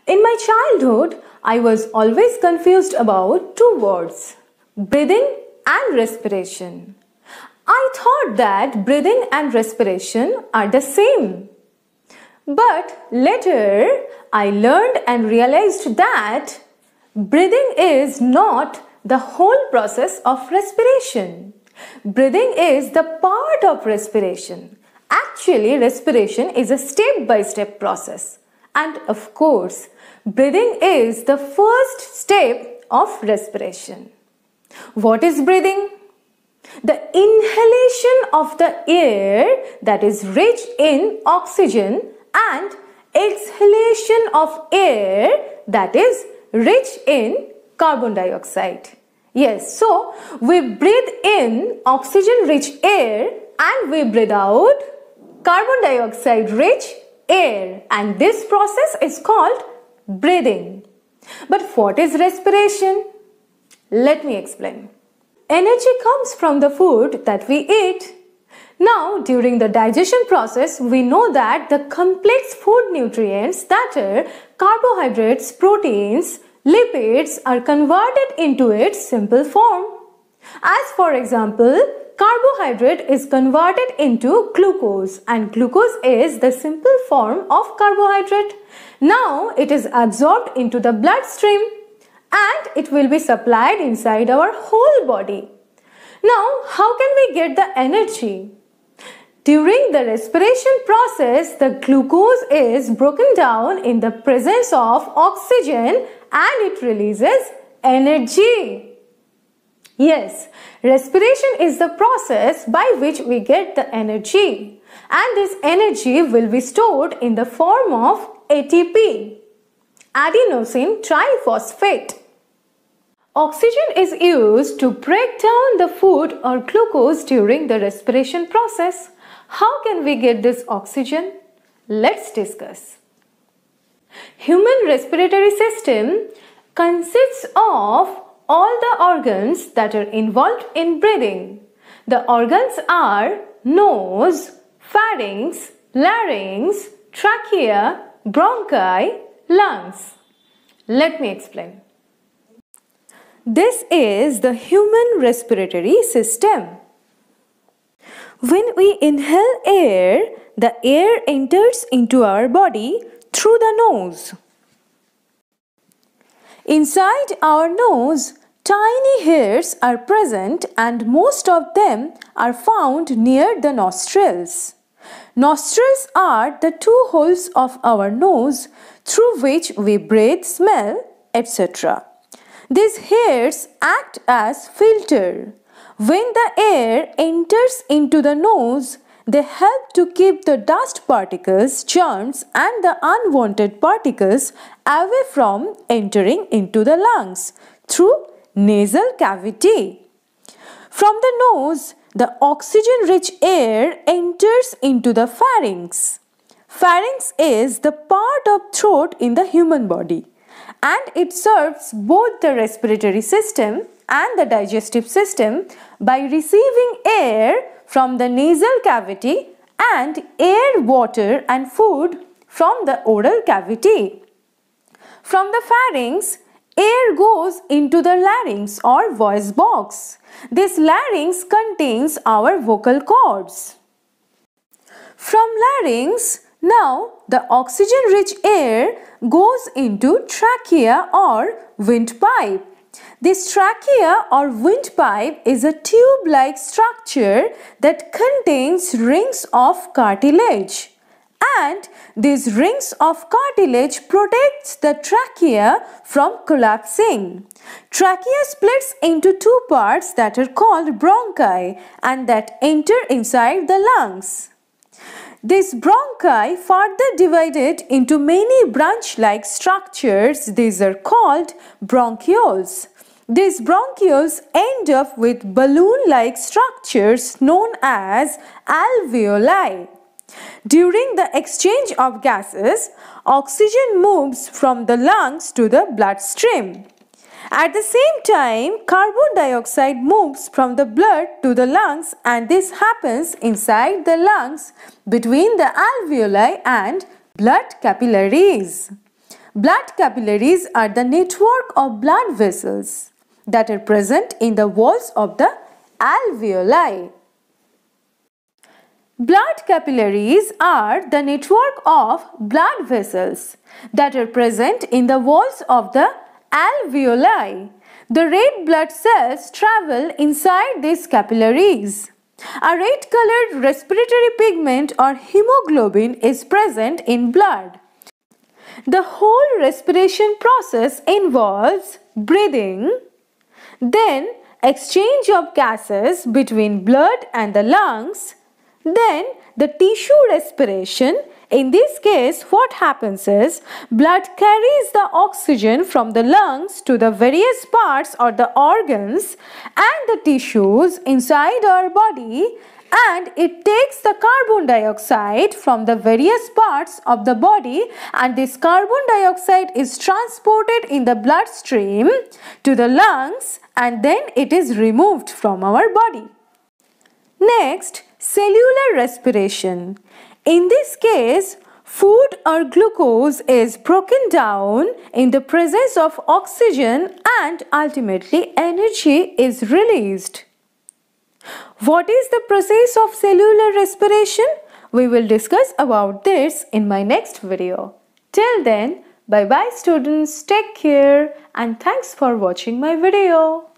In my childhood, I was always confused about two words, breathing and respiration. I thought that breathing and respiration are the same. But later, I learned and realized that breathing is not the whole process of respiration. Breathing is the part of respiration. Actually, respiration is a step-by-step process. And of course, breathing is the first step of respiration. What is breathing? The inhalation of the air that is rich in oxygen and exhalation of air that is rich in carbon dioxide. Yes, so we breathe in oxygen-rich air and we breathe out carbon dioxide-rich air, and this process is called breathing. But what is respiration? Let me explain. Energy comes from the food that we eat. Now, during the digestion process, we know that the complex food nutrients, that are carbohydrates, proteins, lipids, are converted into its simple form. As for example, carbohydrate is converted into glucose, and glucose is the simple form of carbohydrate. Now, it is absorbed into the bloodstream and it will be supplied inside our whole body. Now, how can we get the energy? During the respiration process, the glucose is broken down in the presence of oxygen and it releases energy. Yes, respiration is the process by which we get the energy, and this energy will be stored in the form of ATP, adenosine triphosphate. Oxygen is used to break down the food or glucose during the respiration process. How can we get this oxygen? Let's discuss. Human respiratory system consists of all the organs that are involved in breathing. The organs are nose, pharynx, larynx, trachea, bronchi, lungs. Let me explain. This is the human respiratory system. When we inhale air, the air enters into our body through the nose. Inside our nose, tiny hairs are present and most of them are found near the nostrils. Nostrils are the two holes of our nose through which we breathe, smell, etc. These hairs act as filter. When the air enters into the nose, they help to keep the dust particles, germs and the unwanted particles away from entering into the lungs through nasal cavity. From the nose, the oxygen-rich air enters into the pharynx. Pharynx is the part of throat in the human body, and it serves both the respiratory system and the digestive system by receiving air from the nasal cavity and air, water and food from the oral cavity. From the pharynx, air goes into the larynx or voice box. This larynx contains our vocal cords. From larynx, now the oxygen-rich air goes into trachea or windpipe. This trachea or windpipe is a tube-like structure that contains rings of cartilage. And these rings of cartilage protects the trachea from collapsing. Trachea splits into two parts that are called bronchi and that enter inside the lungs. These bronchi further divided into many branch-like structures. These are called bronchioles. These bronchioles end up with balloon-like structures known as alveoli. During the exchange of gases, oxygen moves from the lungs to the bloodstream. At the same time, carbon dioxide moves from the blood to the lungs, and this happens inside the lungs between the alveoli and blood capillaries. Blood capillaries are the network of blood vessels that are present in the walls of the alveoli. Blood capillaries are the network of blood vessels that are present in the walls of the alveoli. The red blood cells travel inside these capillaries. A red-colored respiratory pigment or hemoglobin is present in blood. The whole respiration process involves breathing, then exchange of gases between blood and the lungs, then the tissue respiration. In this case, what happens is blood carries the oxygen from the lungs to the various parts or the organs and the tissues inside our body, and it takes the carbon dioxide from the various parts of the body, and this carbon dioxide is transported in the bloodstream to the lungs, and then it is removed from our body. Next, cellular respiration. In this case, food or glucose is broken down in the presence of oxygen and ultimately energy is released. What is the process of cellular respiration? We will discuss about this in my next video. Till then, bye bye students, take care and thanks for watching my video.